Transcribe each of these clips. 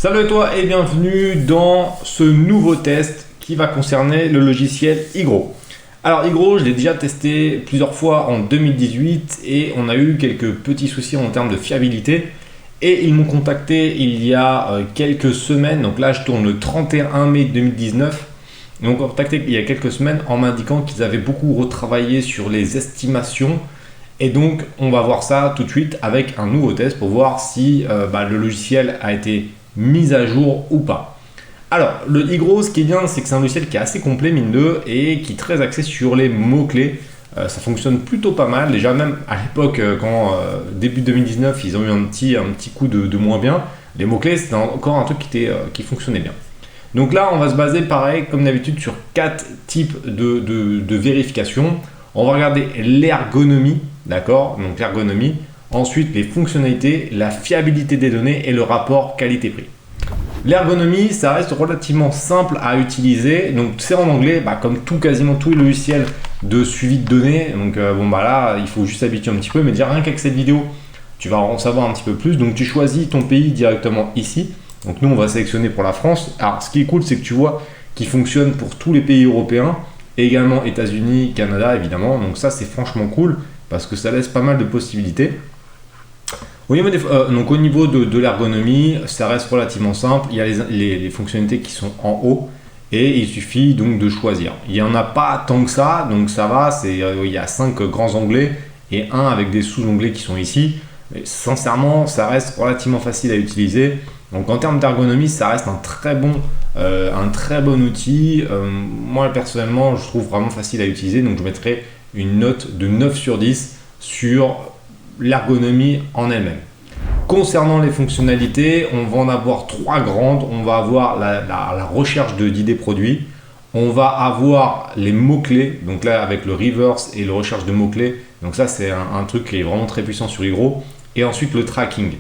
Salut à toi et bienvenue dans ce nouveau test qui va concerner le logiciel Igro. Alors Igro, je l'ai déjà testé plusieurs fois en 2018 et on a eu quelques petits soucis en termes de fiabilité. Et ils m'ont contacté il y a quelques semaines, donc là je tourne le 31 mai 2019. Ils m'ont contacté il y a quelques semaines en m'indiquant qu'ils avaient beaucoup retravaillé sur les estimations. Et donc on va voir ça tout de suite avec un nouveau test pour voir si le logiciel a été mis à jour ou pas. Alors le Igro, ce qui est bien, c'est que c'est un logiciel qui est assez complet mine de et qui est très axé sur les mots-clés. Ça fonctionne plutôt pas mal. Déjà même à l'époque, quand début 2019, ils ont eu un petit coup de moins bien. Les mots-clés, c'était encore un truc qui fonctionnait bien. Donc là, on va se baser pareil, comme d'habitude, sur 4 types de vérification. On va regarder l'ergonomie, d'accord? Donc l'ergonomie. Ensuite, les fonctionnalités, la fiabilité des données et le rapport qualité-prix. L'ergonomie, ça reste relativement simple à utiliser. Donc c'est en anglais, comme quasiment tous les logiciels de suivi de données. Donc là, il faut juste s'habituer un petit peu. Mais déjà rien qu'avec cette vidéo, tu vas en savoir un petit peu plus. Donc tu choisis ton pays directement ici. Donc nous, on va sélectionner pour la France. Alors ce qui est cool, c'est que tu vois qu'il fonctionne pour tous les pays européens. Et également États-Unis, Canada évidemment. Donc ça, c'est franchement cool parce que ça laisse pas mal de possibilités. Au niveau de l'ergonomie, ça reste relativement simple. Il y a les fonctionnalités qui sont en haut et il suffit donc de choisir. Il n'y en a pas tant que ça, donc ça va. Il y a 5 grands onglets et un avec des sous-onglets qui sont ici. Mais sincèrement, ça reste relativement facile à utiliser. Donc en termes d'ergonomie, ça reste un très bon outil. Moi personnellement, je trouve vraiment facile à utiliser. Donc je mettrai une note de 9 sur 10 sur l'ergonomie en elle-même. Concernant les fonctionnalités, on va en avoir 3 grandes. On va avoir la recherche d'idées produits. On va avoir les mots-clés. Donc là, avec le reverse et le recherche de mots-clés. Donc ça, c'est un truc qui est vraiment très puissant sur Igro. Et ensuite, le tracking.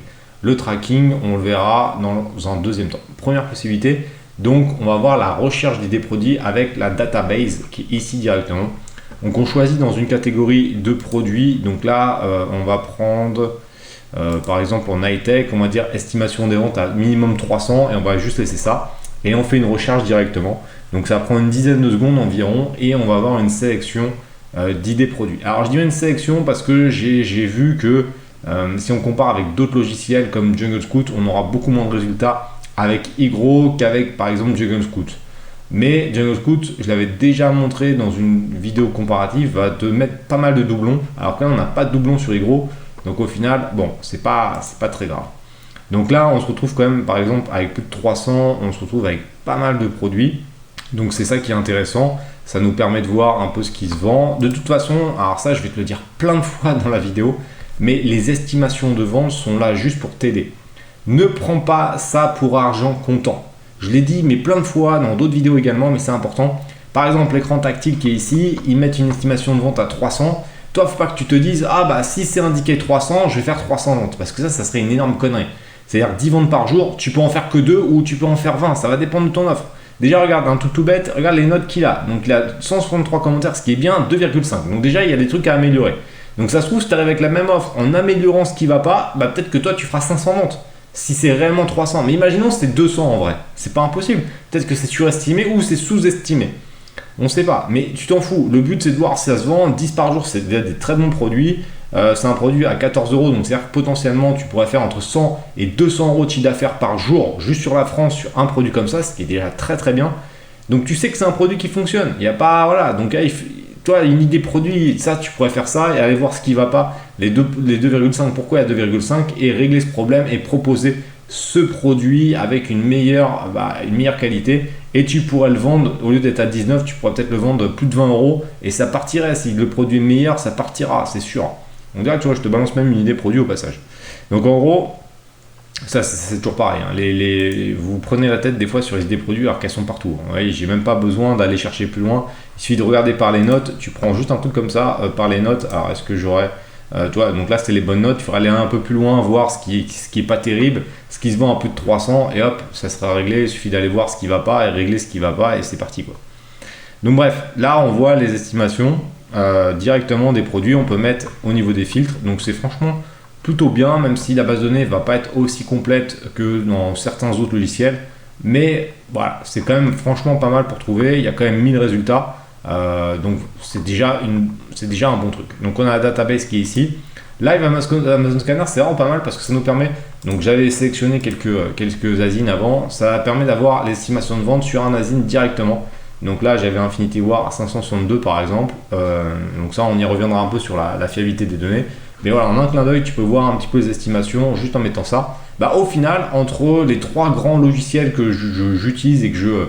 Le tracking, on le verra dans un deuxième temps. Première possibilité, donc on va voir la recherche d'idées produits avec la database qui est ici directement. Donc on choisit dans une catégorie de produits. Donc là, on va prendre par exemple en high-tech, on va dire estimation des ventes à minimum 300 et on va juste laisser ça. Et on fait une recherche directement. Donc ça prend une dizaine de secondes environ et on va avoir une sélection d'idées produits. Alors je dis une sélection parce que j'ai vu que si on compare avec d'autres logiciels comme Jungle Scout, on aura beaucoup moins de résultats avec Igro qu'avec par exemple Jungle Scout. Mais Jungle Scout, je l'avais déjà montré dans une vidéo comparative, va te mettre pas mal de doublons, alors que là on n'a pas de doublons sur Igro. Donc au final, c'est pas très grave. Donc là, on se retrouve quand même, par exemple, avec plus de 300, on se retrouve avec pas mal de produits. Donc c'est ça qui est intéressant, ça nous permet de voir un peu ce qui se vend. De toute façon, alors ça, je vais te le dire plein de fois dans la vidéo, mais les estimations de vente sont là juste pour t'aider. Ne prends pas ça pour argent comptant. Je l'ai dit, mais plein de fois dans d'autres vidéos également, mais c'est important. Par exemple, l'écran tactile qui est ici, ils mettent une estimation de vente à 300. Toi, faut pas que tu te dises, si c'est indiqué 300, je vais faire 300 ventes. Parce que ça serait une énorme connerie. C'est-à-dire 10 ventes par jour, tu peux en faire que 2 ou tu peux en faire 20. Ça va dépendre de ton offre. Déjà, regarde, un tout bête, regarde les notes qu'il a. Donc, il a 163 commentaires, ce qui est bien, 2,5. Donc, déjà, il y a des trucs à améliorer. Donc, ça se trouve, si tu arrives avec la même offre en améliorant ce qui va pas, peut-être que toi, tu feras 500 ventes. Si c'est réellement 300. Mais imaginons que c'est 200 en vrai. C'est pas impossible. Peut-être que c'est surestimé ou c'est sous-estimé. On ne sait pas. Mais tu t'en fous. Le but, c'est de voir si ça se vend. 10 par jour, c'est déjà des très bons produits. C'est un produit à 14 €. Donc, c'est-à-dire que potentiellement, tu pourrais faire entre 100 et 200 € de chiffre d'affaires par jour, juste sur la France, sur un produit comme ça, ce qui est déjà très très bien. Donc, tu sais que c'est un produit qui fonctionne. Il n'y a pas. Voilà. Donc, toi, une idée produit, ça, tu pourrais faire ça et aller voir ce qui ne va pas. Les 2,5, pourquoi il y a 2,5 et régler ce problème et proposer ce produit avec une meilleure qualité. Et tu pourrais le vendre, au lieu d'être à 19, tu pourrais peut-être le vendre plus de 20 € et ça partirait. Si le produit est meilleur, ça partira, c'est sûr. On dirait que tu vois, je te balance même une idée produit au passage. Donc en gros, ça c'est toujours pareil. Vous prenez la tête des fois sur les idées produits alors qu'elles sont partout. J'ai même pas besoin d'aller chercher plus loin. Il suffit de regarder par les notes. Tu prends juste un truc comme ça par les notes. Alors est-ce que j'aurais donc là c'est les bonnes notes, il faudra aller un peu plus loin, voir ce qui est pas terrible, ce qui se vend à plus de 300 et hop, ça sera réglé, il suffit d'aller voir ce qui va pas et régler ce qui va pas et c'est parti quoi. Donc bref, là on voit les estimations directement des produits, on peut mettre au niveau des filtres, donc c'est franchement plutôt bien, même si la base de données va pas être aussi complète que dans certains autres logiciels. Mais voilà, c'est quand même franchement pas mal pour trouver. Il y a quand même 1000 résultats. Donc c'est déjà un bon truc. Donc on a la database qui est ici. Live Amazon Scanner, c'est vraiment pas mal parce que ça nous permet, donc j'avais sélectionné quelques ASIN avant, ça permet d'avoir l'estimation de vente sur un ASIN directement. Donc là j'avais Infinity Ward à 562 par exemple, donc ça on y reviendra un peu sur la fiabilité des données. Mais voilà, en un clin d'œil tu peux voir un petit peu les estimations juste en mettant ça. Au final, entre les trois grands logiciels que j'utilise et que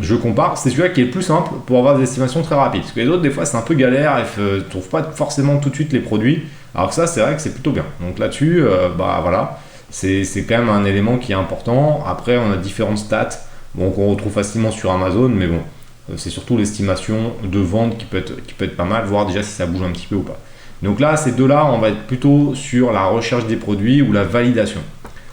je compare, c'est celui-là qui est le plus simple pour avoir des estimations très rapides. Parce que les autres, des fois, c'est un peu galère, ils ne trouvent pas forcément tout de suite les produits. Alors que ça, c'est vrai que c'est plutôt bien. Donc là-dessus, voilà, c'est quand même un élément qui est important. Après, on a différentes stats qu'on retrouve facilement sur Amazon, mais bon, c'est surtout l'estimation de vente qui peut être pas mal, voir déjà si ça bouge un petit peu ou pas. Donc là, ces deux-là, on va être plutôt sur la recherche des produits ou la validation.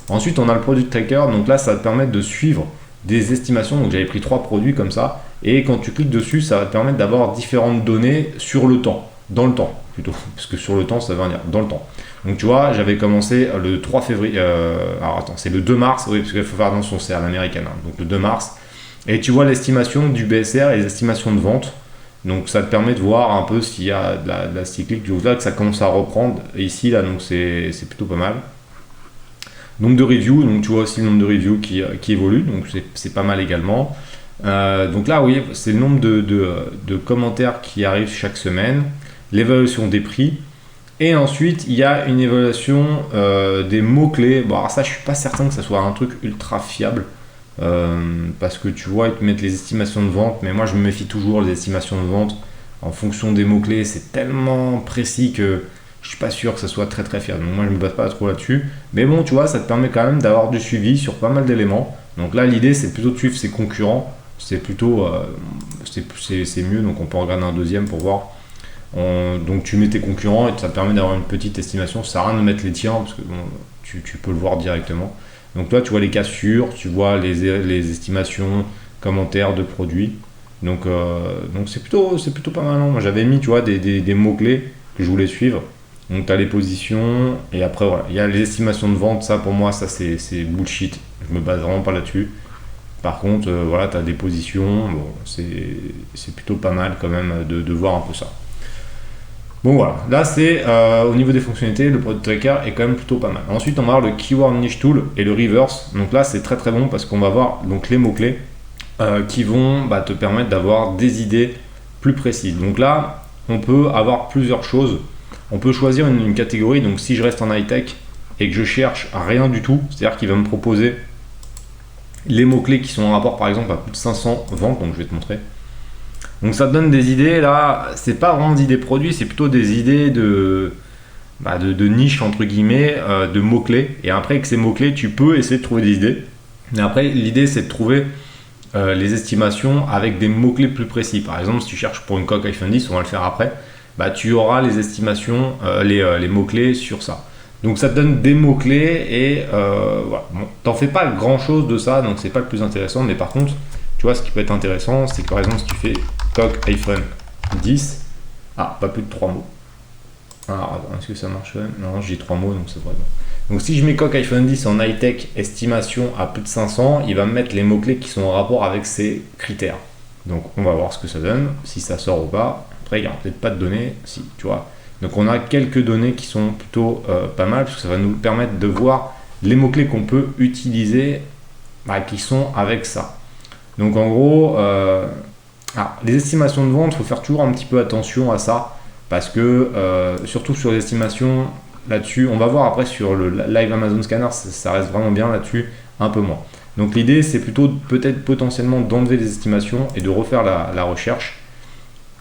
Ensuite, on a le Product Tracker. Donc là, ça va te permettre de suivre des estimations. Donc j'avais pris 3 produits comme ça. Et quand tu cliques dessus, ça va te permettre d'avoir différentes données sur le temps. Dans le temps, plutôt. Parce que sur le temps, ça veut dire dans le temps. Donc tu vois, j'avais commencé le 3 février. Alors attends, c'est le 2 mars. Oui, parce qu'il faut faire attention, c'est à l'américaine. Donc le 2 mars. Et tu vois l'estimation du BSR et les estimations de vente. Donc ça te permet de voir un peu s'il y a de la cyclique du là que ça commence à reprendre. Et ici, là, donc c'est plutôt pas mal. Nombre de reviews, donc tu vois aussi le nombre de reviews qui évolue, donc c'est pas mal également. Donc là, oui, c'est le nombre de commentaires qui arrivent chaque semaine, l'évaluation des prix, et ensuite il y a une évaluation des mots-clés. Bon, alors ça, je suis pas certain que ça soit un truc ultra fiable, parce que tu vois, ils te mettent les estimations de vente, mais moi je me méfie toujours des estimations de vente en fonction des mots-clés, c'est tellement précis que je suis pas sûr que ça soit très très fiable. Donc moi je me base pas trop là-dessus. Mais bon, tu vois, ça te permet quand même d'avoir du suivi sur pas mal d'éléments. Donc là, l'idée c'est plutôt de suivre ses concurrents. C'est plutôt c'est mieux. Donc on peut en regarder un deuxième pour voir. Donc tu mets tes concurrents et ça te permet d'avoir une petite estimation. Ça sert à rien de mettre les tiens parce que bon, tu peux le voir directement. Donc là, tu vois les cas sûrs, tu vois les estimations, commentaires de produits. Donc c'est plutôt pas mal. Moi j'avais mis, tu vois, des mots-clés que je voulais suivre. Donc tu as les positions et après voilà, il y a les estimations de vente, ça pour moi ça c'est bullshit, je me base vraiment pas là-dessus. Par contre voilà, tu as des positions, bon, c'est plutôt pas mal quand même de voir un peu ça. Bon voilà, là c'est au niveau des fonctionnalités, le Product Tracker est quand même plutôt pas mal. Ensuite on va avoir le Keyword Niche Tool et le Reverse, donc là c'est très très bon parce qu'on va voir donc les mots-clés qui vont te permettre d'avoir des idées plus précises. Donc là on peut avoir plusieurs choses. On peut choisir une catégorie, donc si je reste en high-tech et que je cherche à rien du tout, c'est-à-dire qu'il va me proposer les mots-clés qui sont en rapport par exemple à plus de 500 ventes, donc je vais te montrer. Donc ça te donne des idées, là, c'est pas vraiment des idées produits, c'est plutôt des idées de niche entre guillemets, de mots-clés. Et après avec ces mots-clés, tu peux essayer de trouver des idées. Mais après, l'idée c'est de trouver les estimations avec des mots-clés plus précis. Par exemple, si tu cherches pour une coque iPhone 10, on va le faire après. Tu auras les estimations, les mots-clés sur ça. Donc ça te donne des mots-clés et voilà. Bon, t'en fais pas grand-chose de ça, donc c'est pas le plus intéressant. Mais par contre, tu vois, ce qui peut être intéressant, c'est que par exemple, si tu fais coque iPhone 10, pas plus de 3 mots. Alors, est-ce que ça marche? Non, j'ai 3 mots, donc c'est vrai. Donc si je mets coque iPhone 10 en high-tech, estimation à plus de 500, il va me mettre les mots-clés qui sont en rapport avec ces critères. Donc on va voir ce que ça donne, si ça sort ou pas. Après, il n'y aura peut-être pas de données, si, tu vois. Donc on a quelques données qui sont plutôt pas mal, parce que ça va nous permettre de voir les mots-clés qu'on peut utiliser qui sont avec ça. Donc en gros, les estimations de vente, il faut faire toujours un petit peu attention à ça, parce que surtout sur les estimations, là-dessus, on va voir après sur le Live Amazon Scanner, ça reste vraiment bien là-dessus, un peu moins. Donc l'idée, c'est plutôt peut-être potentiellement d'enlever les estimations et de refaire la recherche.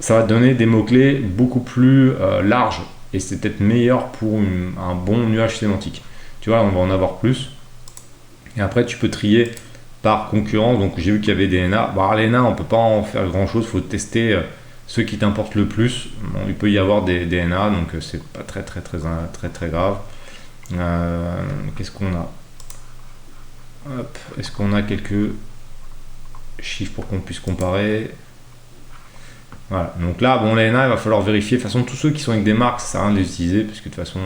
Ça va te donner des mots-clés beaucoup plus larges et c'est peut-être meilleur pour un bon nuage sémantique. Tu vois, on va en avoir plus. Et après, tu peux trier par concurrent. Donc, j'ai vu qu'il y avait des NA. Les NA, on ne peut pas en faire grand-chose. Il faut tester ceux qui t'importent le plus. Bon, il peut y avoir des NA, donc c'est pas très grave. Qu'est-ce qu'on a? Est-ce qu'on a quelques chiffres pour qu'on puisse comparer? Voilà, donc là, les NA, il va falloir vérifier. De toute façon, tous ceux qui sont avec des marques, ça sert à rien de les utiliser, puisque de toute façon,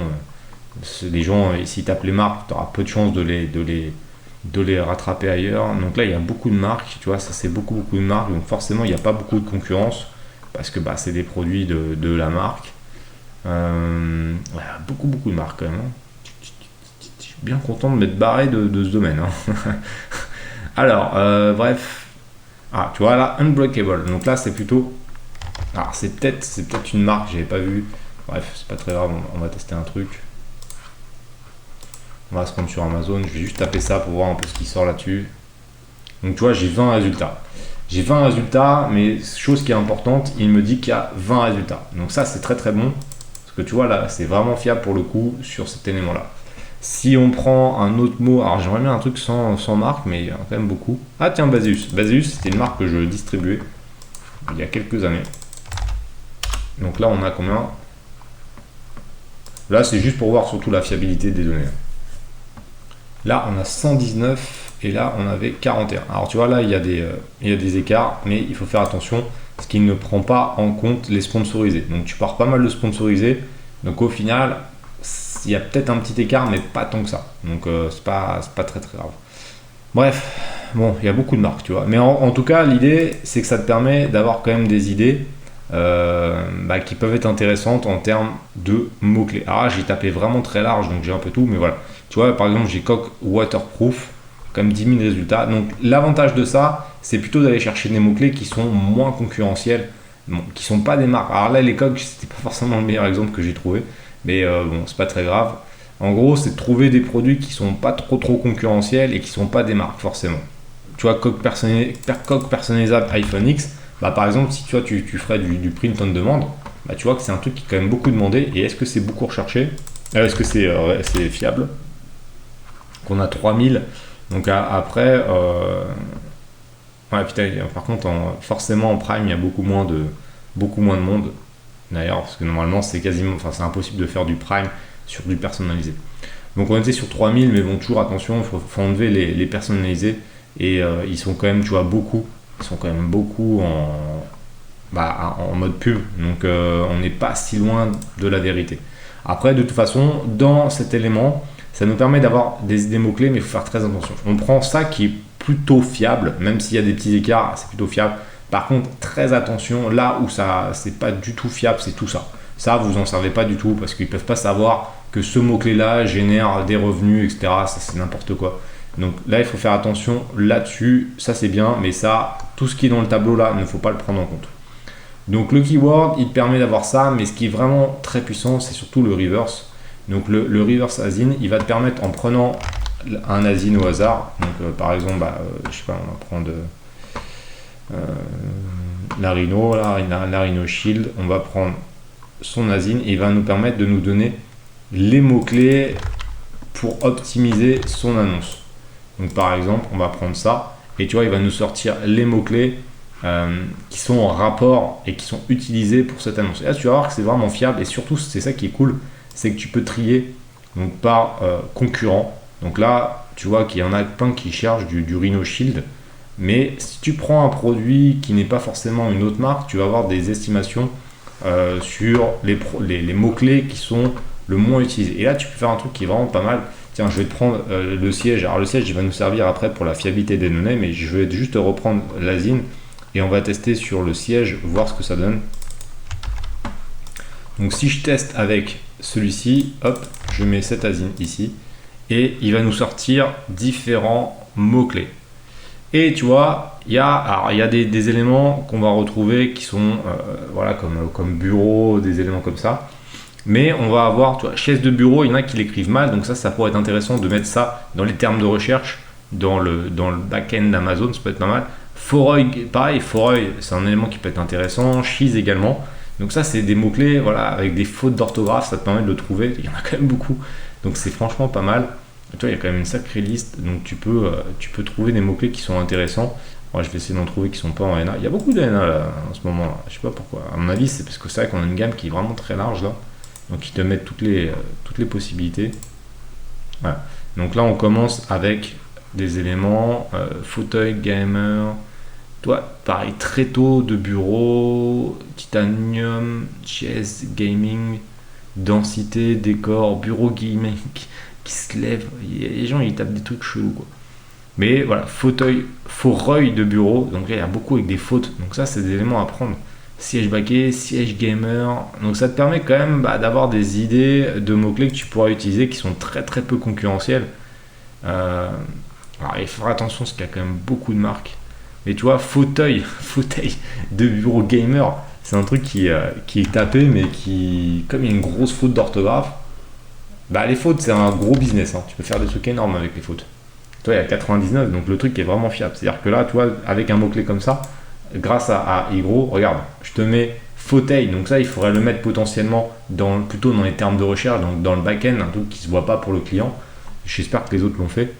Les gens, s'ils tapent les marques, tu auras peu de chances de les rattraper ailleurs. Donc là, il y a beaucoup de marques, tu vois, ça c'est beaucoup de marques, donc forcément, il n'y a pas beaucoup de concurrence, parce que bah, c'est des produits de la marque. Ouais, beaucoup de marques quand même, hein. Je suis bien content de m'être barré de ce domaine, hein. Alors, bref. Ah, tu vois là, Unbreakable. Donc là, c'est plutôt. Alors, c'est peut-être une marque, j'avais pas vu. Bref, c'est pas très grave, on va tester un truc. On va se rendre sur Amazon. Je vais juste taper ça pour voir un peu ce qui sort là-dessus. Donc, tu vois, j'ai 20 résultats. J'ai 20 résultats, mais chose qui est importante, il me dit qu'il y a 20 résultats. Donc, ça, c'est très bon. Parce que tu vois, là, c'est vraiment fiable pour le coup sur cet élément-là. Si on prend un autre mot, alors j'aimerais bien un truc sans marque, mais il y en a quand même beaucoup. Ah tiens, Baseus. Baseus, c'était une marque que je distribuais il y a quelques années. Donc là, on a combien? Là, c'est juste pour voir surtout la fiabilité des données. Là, on a 119 et là, on avait 41. Alors tu vois, là, il y a des écarts, mais il faut faire attention parce qu'il ne prend pas en compte les sponsorisés. Donc tu pars pas mal de sponsorisés. Donc au final, il y a peut-être un petit écart, mais pas tant que ça. Donc c'est pas très grave. Bref, bon, il y a beaucoup de marques, tu vois. Mais en tout cas, l'idée, c'est que ça te permet d'avoir quand même des idées qui peuvent être intéressantes en termes de mots-clés. Alors j'ai tapé vraiment très large, donc j'ai un peu tout, mais voilà. Tu vois, par exemple, j'ai coque waterproof, comme 10 000 résultats. Donc l'avantage de ça, c'est plutôt d'aller chercher des mots-clés qui sont moins concurrentiels, bon, qui sont pas des marques. Alors là, les coques, c'était pas forcément le meilleur exemple que j'ai trouvé, mais bon, c'est pas très grave. En gros, c'est de trouver des produits qui sont pas trop concurrentiels et qui sont pas des marques forcément. Tu vois, coque personnalisable iPhone X, bah, par exemple, si tu ferais du print on demand, bah, tu vois que c'est un truc qui est quand même beaucoup demandé. Et est-ce que c'est beaucoup recherché? Est-ce que c'est fiable? Qu'on a 3000. Donc après, ouais, putain, par contre, forcément en Prime, il y a beaucoup moins de monde. D'ailleurs, parce que normalement, c'est impossible de faire du Prime sur du personnalisé. Donc on était sur 3000, mais bon, toujours attention, il faut enlever les personnalisés. Et ils sont quand même, tu vois, ils sont quand même beaucoup en mode pub. Donc on n'est pas si loin de la vérité. Après, de toute façon, dans cet élément, ça nous permet d'avoir des mots-clés, mais il faut faire très attention. On prend ça qui est plutôt fiable, même s'il y a des petits écarts, c'est plutôt fiable. Par contre, très attention, là où ça c'est pas du tout fiable, c'est tout ça. Ça, vous en servez pas du tout parce qu'ils peuvent pas savoir que ce mot-clé-là génère des revenus, etc. Ça, c'est n'importe quoi. Donc là, il faut faire attention là-dessus. Ça, c'est bien, mais ça, tout ce qui est dans le tableau là, il ne faut pas le prendre en compte. Donc le keyword, il te permet d'avoir ça, mais ce qui est vraiment très puissant, c'est surtout le reverse. Donc le reverse ASIN, il va te permettre en prenant un ASIN au hasard. Donc par exemple, je sais pas, on va prendre la Rhino, la Rhino Shield. On va prendre son ASIN et il va nous permettre de nous donner les mots-clés pour optimiser son annonce. Donc par exemple, on va prendre ça et tu vois, il va nous sortir les mots-clés qui sont en rapport et qui sont utilisés pour cette annonce. Et là, tu vas voir que c'est vraiment fiable et surtout, c'est ça qui est cool, c'est que tu peux trier donc, par concurrent. Donc là, tu vois qu'il y en a plein qui cherchent du Rhino Shield. Mais si tu prends un produit qui n'est pas forcément une autre marque, tu vas avoir des estimations sur les mots-clés qui sont le moins utilisés. Et là, tu peux faire un truc qui est vraiment pas mal. Tiens, je vais te prendre le siège. Alors le siège, il va nous servir après pour la fiabilité des données, mais je vais juste reprendre l'ASIN et on va tester sur le siège, voir ce que ça donne. Donc si je teste avec celui-ci, hop, je mets cet ASIN ici et il va nous sortir différents mots-clés. Et tu vois, il y a des éléments qu'on va retrouver qui sont voilà, comme bureau, des éléments comme ça. Mais on va avoir, tu vois, chaise de bureau, il y en a qui l'écrivent mal, donc ça pourrait être intéressant de mettre ça dans les termes de recherche, dans le back-end d'Amazon, ça peut être pas mal. Foreuil, pareil, foreuil, c'est un élément qui peut être intéressant, cheese également. Donc ça, c'est des mots-clés, voilà, avec des fautes d'orthographe, ça te permet de le trouver, il y en a quand même beaucoup. Donc c'est franchement pas mal. Et toi, il y a quand même une sacrée liste, donc tu peux trouver des mots-clés qui sont intéressants. Moi, je vais essayer d'en trouver qui sont pas en NA. Il y a beaucoup de NA là, en ce moment, là. Je sais pas pourquoi. À mon avis, c'est parce que c'est vrai qu'on a une gamme qui est vraiment très large là. Donc ils te mettent toutes les possibilités. Voilà. Donc là on commence avec des éléments fauteuil gamer, toi pareil tréteau de bureau, titanium, chaise gaming, densité, décor, bureau gaming qui se lève. Les gens ils tapent des trucs chelous quoi. Mais voilà, fauteuil de bureau, donc là il y a beaucoup avec des fautes, donc ça c'est des éléments à prendre. Siège baquet, siège gamer, donc ça te permet quand même d'avoir des idées de mots-clés que tu pourras utiliser qui sont très très peu concurrentiels. Alors il faut faire attention parce qu'il y a quand même beaucoup de marques. Mais tu vois, fauteuil de bureau gamer, c'est un truc qui est tapé, mais qui, comme il y a une grosse faute d'orthographe, les fautes c'est un gros business, hein. Tu peux faire des trucs énormes avec les fautes. Toi, il y a 99, donc le truc est vraiment fiable. C'est-à-dire que là, tu vois, avec un mot-clé comme ça, grâce à Igro, regarde, je te mets fauteuil, donc ça, il faudrait le mettre potentiellement plutôt dans les termes de recherche, donc dans le back-end, un truc qui ne se voit pas pour le client. J'espère que les autres l'ont fait.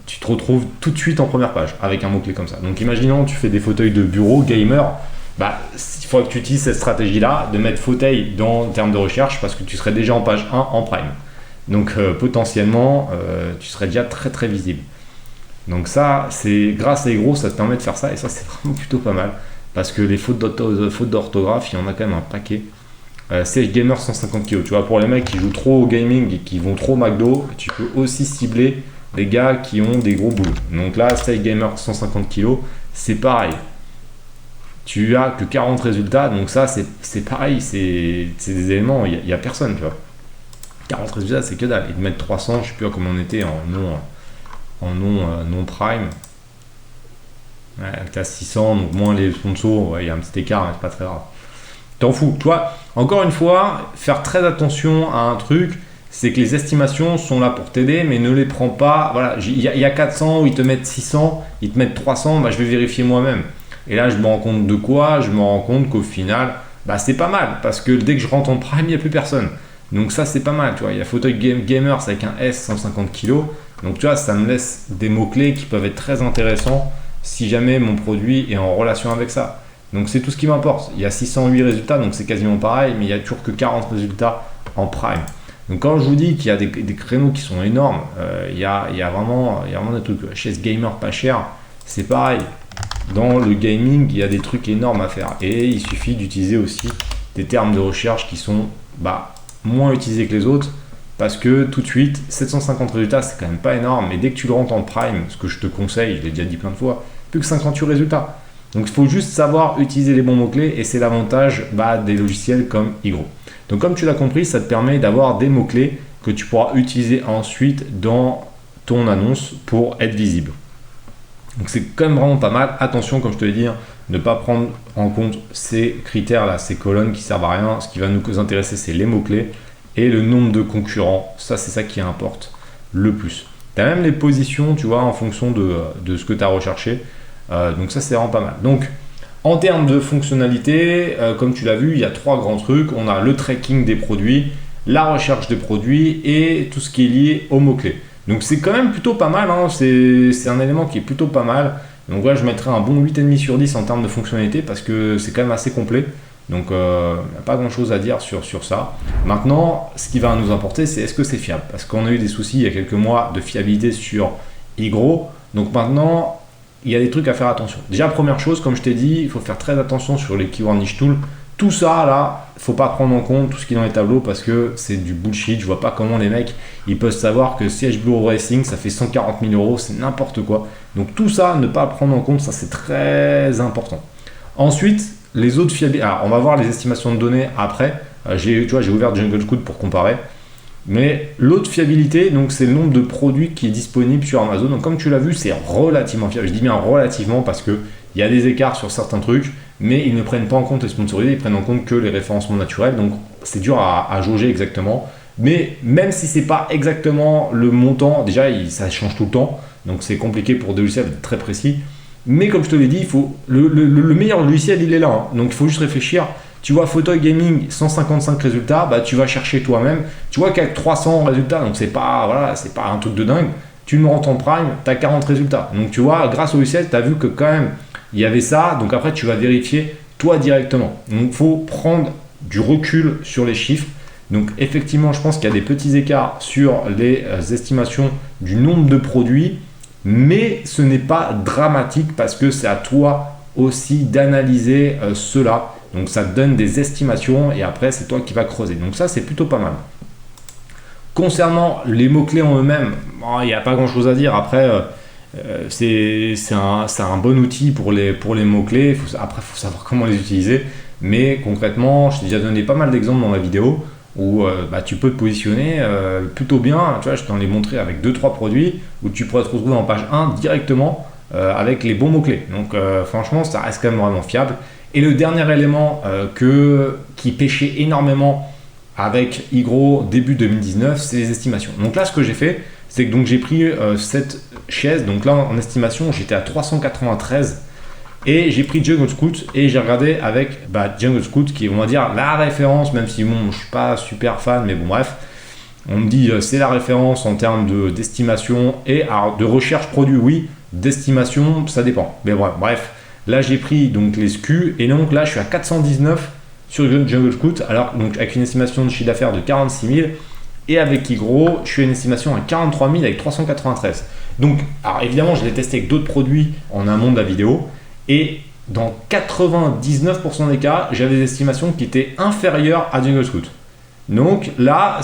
Tu te retrouves tout de suite en première page avec un mot-clé comme ça. Donc imaginons tu fais des fauteuils de bureau, gamer, il faudrait que tu utilises cette stratégie-là, de mettre fauteuil dans le terme de recherche parce que tu serais déjà en page 1 en prime. Donc potentiellement, tu serais déjà très très visible. Donc ça, c'est grâce à Igro, ça te permet de faire ça et ça c'est vraiment plutôt pas mal parce que les fautes d'orthographe, il y en a quand même un paquet. Siège gamer 150 kg, tu vois, pour les mecs qui jouent trop au gaming et qui vont trop au McDo, tu peux aussi cibler les gars qui ont des gros boules. Donc là, siège gamer 150 kg, c'est pareil. Tu as que 40 résultats, donc ça c'est pareil, c'est des éléments, il n'y a personne, tu vois. 40 résultats, c'est que dalle. Ils te mettent 300, je sais plus comment on était en non prime. Ouais, tu as 600, donc moins les sponsors, il y a un petit écart, mais c'est pas très grave. T'en fous. Toi, encore une fois, faire très attention à un truc, c'est que les estimations sont là pour t'aider, mais ne les prends pas. Voilà, il y a 400 où ils te mettent 600, ils te mettent 300, je vais vérifier moi-même. Et là, je me rends compte de quoi? Je me rends compte qu'au final, c'est pas mal, parce que dès que je rentre en prime, il n'y a plus personne. Donc ça, c'est pas mal, tu vois. Il y a fauteuil gamers avec un S 150 kg. Donc tu vois, ça me laisse des mots-clés qui peuvent être très intéressants si jamais mon produit est en relation avec ça. Donc c'est tout ce qui m'importe. Il y a 608 résultats, donc c'est quasiment pareil, mais il n'y a toujours que 40 résultats en prime. Donc quand je vous dis qu'il y a des créneaux qui sont énormes, il y a vraiment des trucs. Chez ce gamer pas cher, c'est pareil. Dans le gaming, il y a des trucs énormes à faire. Et il suffit d'utiliser aussi des termes de recherche qui sont moins utilisés que les autres. Parce que tout de suite, 750 résultats, c'est quand même pas énorme. Mais dès que tu le rentres en prime, ce que je te conseille, je l'ai déjà dit plein de fois, plus que 58 résultats. Donc il faut juste savoir utiliser les bons mots-clés et c'est l'avantage des logiciels comme Igro. Donc comme tu l'as compris, ça te permet d'avoir des mots-clés que tu pourras utiliser ensuite dans ton annonce pour être visible. Donc c'est quand même vraiment pas mal. Attention, comme je te l'ai dit, ne pas prendre en compte ces critères-là, ces colonnes qui servent à rien. Ce qui va nous intéresser, c'est les mots-clés et le nombre de concurrents. Ça, c'est ça qui importe le plus. Tu as même les positions, tu vois, en fonction de ce que tu as recherché. Donc ça c'est vraiment pas mal. Donc en termes de fonctionnalité, comme tu l'as vu, il y a 3 grands trucs. On a le tracking des produits, la recherche des produits et tout ce qui est lié aux mots-clés. Donc c'est quand même plutôt pas mal, hein. C'est un élément qui est plutôt pas mal. Donc là je mettrais un bon 8,5 sur 10 en termes de fonctionnalité parce que c'est quand même assez complet. Donc il n'y a pas grand chose à dire sur ça. Maintenant, ce qui va nous importer, c'est est-ce que c'est fiable? Parce qu'on a eu des soucis il y a quelques mois de fiabilité sur Igro. Donc maintenant, il y a des trucs à faire attention. Déjà, première chose, comme je t'ai dit, il faut faire très attention sur les keyword niche tools. Tout ça, là, il ne faut pas prendre en compte tout ce qui est dans les tableaux parce que c'est du bullshit. Je vois pas comment les mecs, ils peuvent savoir que siège Blue Racing, ça fait 140 000 euros, c'est n'importe quoi. Donc tout ça, ne pas prendre en compte, ça c'est très important. Ensuite, les autres fiabilités. Alors, on va voir les estimations de données après. J'ai ouvert Jungle Scout pour comparer. Mais l'autre fiabilité, donc c'est le nombre de produits qui est disponible sur Amazon. Donc comme tu l'as vu, c'est relativement fiable. Je dis bien relativement parce qu'il y a des écarts sur certains trucs, mais ils ne prennent pas en compte les sponsorisés, ils prennent en compte que les référencements naturels. Donc c'est dur à jauger exactement. Mais même si c'est pas exactement le montant, déjà ça change tout le temps. Donc c'est compliqué pour des logiciels d'être très précis. Mais comme je te l'ai dit, il faut le meilleur logiciel, il est là. Hein. Donc il faut juste réfléchir. Tu vois, fauteuil gaming, 155 résultats, tu vas chercher toi-même. Tu vois qu'avec 300 résultats, donc c'est pas un truc de dingue. Tu me rentres en prime, tu as 40 résultats. Donc tu vois, grâce au logiciel, tu as vu que quand même, il y avait ça. Donc après, tu vas vérifier toi directement. Donc il faut prendre du recul sur les chiffres. Donc effectivement, je pense qu'il y a des petits écarts sur les estimations du nombre de produits. Mais ce n'est pas dramatique parce que c'est à toi aussi d'analyser cela Donc ça te donne des estimations et après c'est toi qui vas creuser. Donc ça c'est plutôt pas mal. Concernant les mots-clés en eux-mêmes, il n'y a pas grand-chose à dire. Après, c'est un bon outil pour les mots-clés. Après, il faut savoir comment les utiliser. Mais concrètement, je t'ai déjà donné pas mal d'exemples dans la vidéo où tu peux te positionner plutôt bien. Tu vois, je t'en ai montré avec 2-3 produits où tu pourrais te retrouver en page 1 directement avec les bons mots-clés. Donc franchement, ça reste quand même vraiment fiable. Et le dernier élément qui pêchait énormément avec Igro début 2019, c'est les estimations. Donc là, ce que j'ai fait, c'est que j'ai pris cette chaise. Donc là, en estimation, j'étais à 393 et j'ai pris Jungle Scout et j'ai regardé avec Jungle Scout qui est, on va dire, la référence, même si bon, je suis pas super fan, mais bon, bref. On me dit c'est la référence en termes d'estimation et alors, de recherche produit, oui, d'estimation, ça dépend. Mais bref, là j'ai pris donc les SKU et donc là je suis à 419 sur Jungle Scout, alors donc avec une estimation de chiffre d'affaires de 46 000 et avec Igro, je suis à une estimation à 43 000 avec 393. Donc, alors évidemment, je l'ai testé avec d'autres produits en amont de la vidéo et dans 99% des cas, j'avais des estimations qui étaient inférieures à Jungle Scout. Donc là,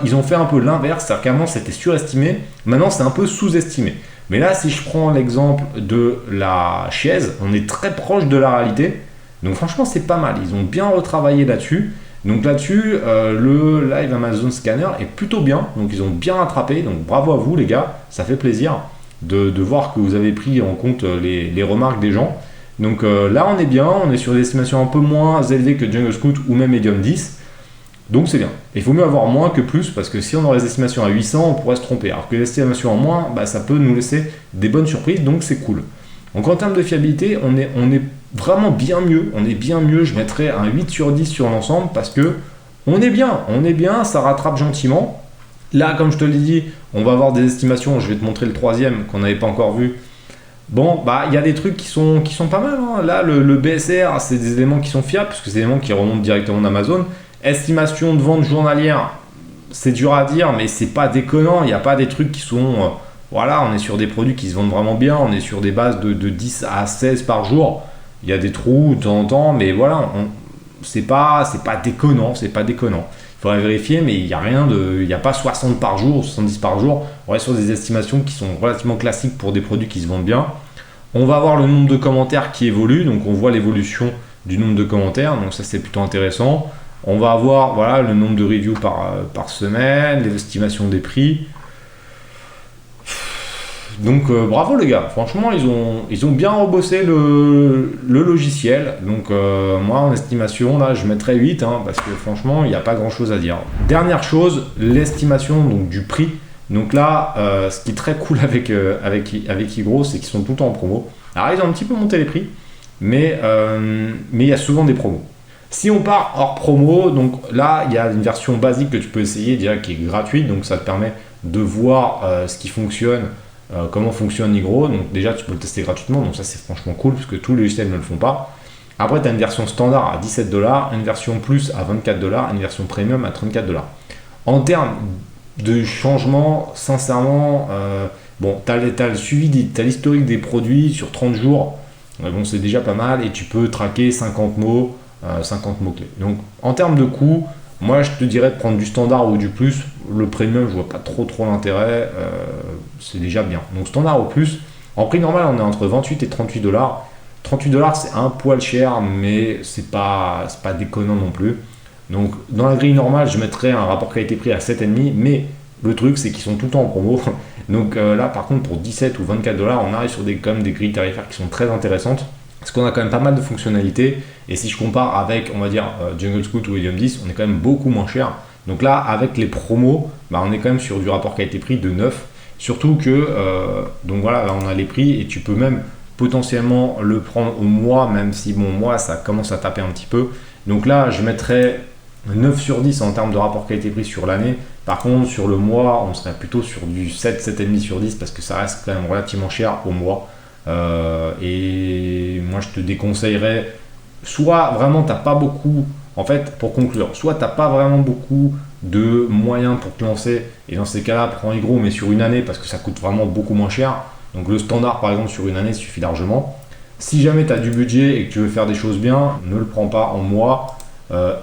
ils ont fait un peu l'inverse, c'est-à-dire qu'avant c'était surestimé, maintenant c'est un peu sous-estimé. Mais là, si je prends l'exemple de la chaise, on est très proche de la réalité. Donc franchement, c'est pas mal. Ils ont bien retravaillé là-dessus. Donc là-dessus, le Live Amazon Scanner est plutôt bien. Donc ils ont bien rattrapé. Donc bravo à vous les gars. Ça fait plaisir de voir que vous avez pris en compte les remarques des gens. Donc là, on est bien. On est sur des estimations un peu moins élevées que Jungle Scout ou même Medium 10. Donc c'est bien. Il faut mieux avoir moins que plus parce que si on aurait des estimations à 800, on pourrait se tromper. Alors que les estimations en moins, ça peut nous laisser des bonnes surprises. Donc c'est cool. Donc en termes de fiabilité, on est vraiment bien mieux. On est bien mieux. Je mettrais un 8 sur 10 sur l'ensemble parce que on est bien, ça rattrape gentiment. Là, comme je te l'ai dit, on va avoir des estimations. Je vais te montrer le troisième qu'on n'avait pas encore vu. Bon, il y a des trucs qui sont pas mal. Hein. Là, le BSR, c'est des éléments qui sont fiables parce que c'est des éléments qui remontent directement d'Amazon. Estimation de vente journalière, c'est dur à dire, mais c'est pas déconnant. Il n'y a pas des trucs qui sont... on est sur des produits qui se vendent vraiment bien. On est sur des bases de 10 à 16 par jour. Il y a des trous de temps en temps, mais voilà, c'est pas déconnant. Il faudrait vérifier, mais il n'y a pas 60 par jour, 70 par jour. On est sur des estimations qui sont relativement classiques pour des produits qui se vendent bien. On va avoir le nombre de commentaires qui évolue. Donc on voit l'évolution du nombre de commentaires. Donc ça, c'est plutôt intéressant. On va avoir le nombre de reviews par semaine, les estimations des prix. Donc bravo les gars, franchement ils ont bien rebossé le logiciel. Donc moi en estimation là je mettrais 8 parce que franchement il n'y a pas grand chose à dire. Dernière chose, l'estimation donc du prix. Donc là ce qui est très cool avec Igro, c'est qu'ils sont tout le temps en promo. Alors ils ont un petit peu monté les prix, mais il y a souvent des promos. Si on part hors promo, donc là, il y a une version basique que tu peux essayer déjà qui est gratuite, donc ça te permet de voir ce qui fonctionne, comment fonctionne Igro. Donc déjà, tu peux le tester gratuitement, donc ça c'est franchement cool parce que tous les logiciels ne le font pas. Après, tu as une version standard à 17 $, une version plus à 24 $, une version premium à 34 $. En termes de changement, sincèrement, tu as le suivi, tu as l'historique des produits sur 30 jours, bon, c'est déjà pas mal et tu peux traquer 50 mots. 50 mots-clés. Donc en termes de coût, moi je te dirais de prendre du standard ou du plus. Le premium, je vois pas trop l'intérêt, c'est déjà bien. Donc standard ou plus, en prix normal on est entre 28 et 38 $. 38 $, c'est un poil cher, mais c'est pas déconnant non plus. Donc dans la grille normale, je mettrais un rapport qualité-prix à 7,5, mais le truc c'est qu'ils sont tout le temps en promo. Donc là par contre pour 17 ou 24 $, on arrive sur quand même des grilles tarifaires qui sont très intéressantes. Parce qu'on a quand même pas mal de fonctionnalités. Et si je compare avec, on va dire, Jungle Scout ou Medium 10, on est quand même beaucoup moins cher. Donc là, avec les promos, on est quand même sur du rapport qualité-prix de 9. Surtout que, donc voilà, là on a les prix et tu peux même potentiellement le prendre au mois, même si, bon, moi, ça commence à taper un petit peu. Donc là, je mettrais 9 sur 10 en termes de rapport qualité-prix sur l'année. Par contre, sur le mois, on serait plutôt sur du 7, 7,5 sur 10 parce que ça reste quand même relativement cher au mois. Et moi je te déconseillerais, soit vraiment t'as pas beaucoup, en fait pour conclure, soit t'as pas vraiment beaucoup de moyens pour te lancer et dans ces cas-là prends Igro mais sur une année parce que ça coûte vraiment beaucoup moins cher. Donc le standard par exemple sur une année suffit largement. Si jamais tu as du budget et que tu veux faire des choses bien, ne le prends pas en mois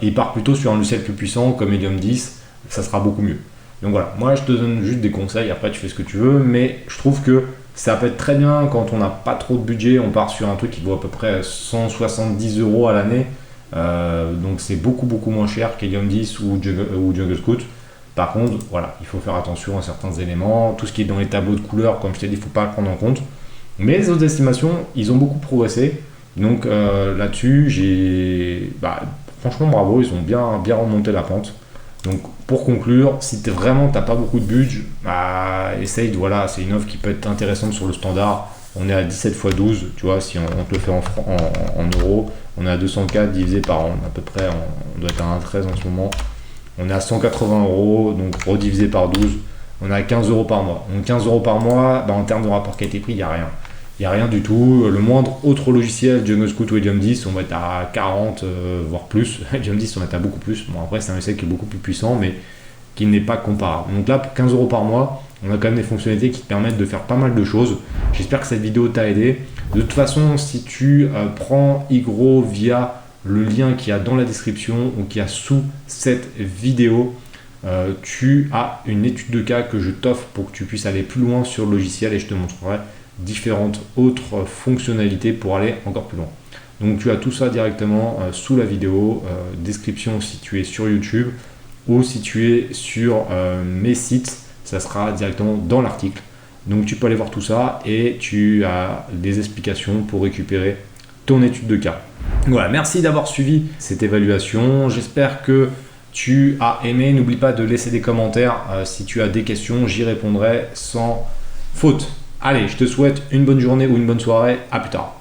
et pars plutôt sur un logiciel plus puissant comme Medium 10, ça sera beaucoup mieux. Donc voilà, moi je te donne juste des conseils, après tu fais ce que tu veux, mais je trouve que ça peut être très bien quand on n'a pas trop de budget, on part sur un truc qui vaut à peu près 170 € à l'année, donc c'est beaucoup moins cher qu'Helium 10 ou Jungle Scout. Par contre, voilà, il faut faire attention à certains éléments, tout ce qui est dans les tableaux de couleurs, comme je t'ai dit, il ne faut pas le prendre en compte. Mais les autres estimations, ils ont beaucoup progressé, donc là-dessus, franchement bravo, ils ont bien remonté la pente. Donc pour conclure, si t'as pas beaucoup de budget, essaye, voilà, c'est une offre qui peut être intéressante sur le standard. On est à 17 x 12, tu vois, si on te le fait en euros, on est à 204 divisé par an, à peu près, on doit être à 1,13 en ce moment. On est à 180 €, donc redivisé par 12, on est à 15 € par mois. Donc 15 € par mois, en termes de rapport qualité-prix, il n'y a rien. Il n'y a rien du tout. Le moindre autre logiciel, Jungle Scout ou Helium 10, on va être à 40, voire plus. Helium 10, on va être à beaucoup plus. Bon, après, c'est un logiciel qui est beaucoup plus puissant, mais qui n'est pas comparable. Donc là, pour 15 € par mois, on a quand même des fonctionnalités qui te permettent de faire pas mal de choses. J'espère que cette vidéo t'a aidé. De toute façon, si tu prends Igro via le lien qu'il y a dans la description ou qu'il y a sous cette vidéo, tu as une étude de cas que je t'offre pour que tu puisses aller plus loin sur le logiciel et je te montrerai différentes autres fonctionnalités pour aller encore plus loin. Donc tu as tout ça directement sous la vidéo, description si tu es sur YouTube ou si tu es sur mes sites, ça sera directement dans l'article. Donc tu peux aller voir tout ça et tu as des explications pour récupérer ton étude de cas. Voilà, merci d'avoir suivi cette évaluation. J'espère que tu as aimé. N'oublie pas de laisser des commentaires. Si tu as des questions, j'y répondrai sans faute. Allez, je te souhaite une bonne journée ou une bonne soirée. À plus tard.